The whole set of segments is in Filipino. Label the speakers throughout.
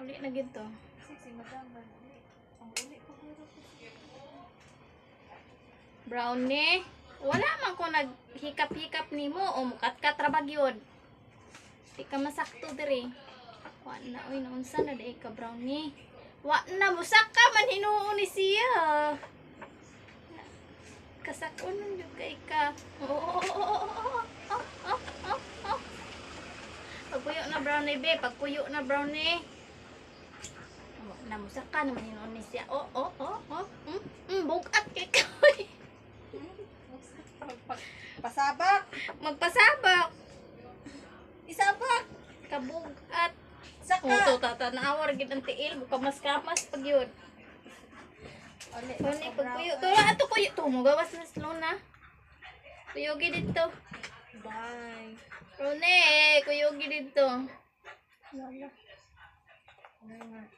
Speaker 1: Uli na gito. Brownie. Wala man ko naghikap-hikap nimo o mukat-kat ra bagyod. Di ka masakto diri. Wa na oy naunsa na dai ka brownie. Wa na busak ka man hinuon ni siya. Kasakunon jud kay ka. Pagpuyo na brownie be, pagpuyo na brownie. Wa na busak ka naman hinuon ni siya. Bugat kay ka.
Speaker 2: Pasabak.
Speaker 1: Magpasabak.
Speaker 2: Isabak.
Speaker 1: Kabugat.
Speaker 2: Saka.
Speaker 1: Oto tata naawar gid ang tiil buka mas kamas pag yun. Oni pagpuyo to la ato kuyo to mo gawas na slow na. Kuyogi dito.
Speaker 2: Bye.
Speaker 1: Rone, kuyogi dito. Wala.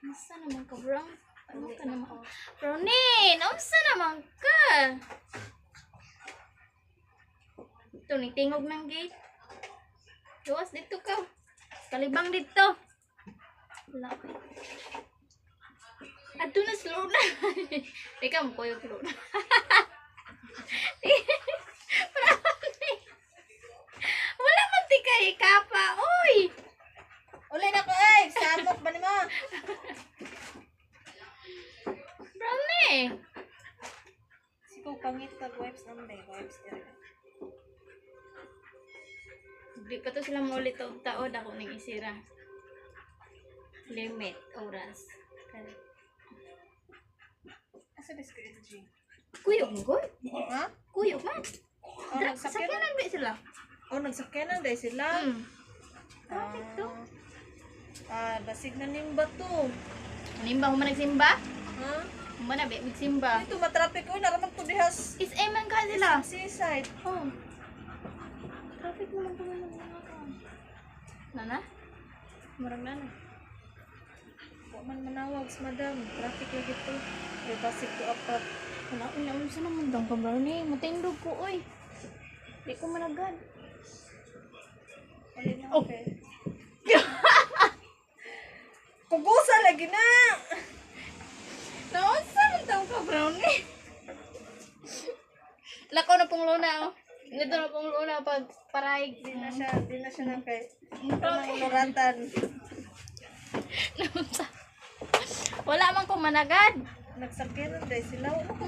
Speaker 1: Nasa naman ka, bro? Ano ka naman? Rone, nasa naman ka? Ito, nitingog ng gate. Gawas dito ka. Kalibang dito. Wala. Ato na slow na. Ikaw mo ko yung slow na. Wala man ti kay kapa. Uy!
Speaker 2: Uli na ko ay. Samok ba nimo?
Speaker 1: Brownie!
Speaker 2: Siko pangit kag wipes naman day. Wipes diri.
Speaker 1: Di pa to sila maulit og taod ako nang isira. Limit oras.
Speaker 2: Asa biscuit G?
Speaker 1: Kuyo mo goy?
Speaker 2: Ha?
Speaker 1: Kuyo man.
Speaker 2: Oh, nagsakyan na.
Speaker 1: Sakyanan ba sila?
Speaker 2: Oh, nagsakyan na day sila.
Speaker 1: Traffic to.
Speaker 2: Basig na ning bato.
Speaker 1: Animba mo man nagsimba?
Speaker 2: Ha?
Speaker 1: Mo na be magsimba.
Speaker 2: Dito matraffic ko naramang to dihas.
Speaker 1: Is man ka sila.
Speaker 2: Seaside.
Speaker 1: Oh. Traffic naman to man mga ka. Nana? Murag nana.
Speaker 2: Wa man manawag sa madam. Traffic lagi to. May basig to apat.
Speaker 1: Wala ko na sa naman dang ka brownie. Matindog ko oy. Di ko managad.
Speaker 2: Uli na okay. Kubusa lagi na.
Speaker 1: Naunsa man daw ka brownie? Lakaw na pong luna oh. Nito na pong luna pag parahig.
Speaker 2: Di na siya na kay. Ito nang luratan.
Speaker 1: Naunsa? Wala man ko managad.
Speaker 2: Nagsakyan na day sila. Wala ko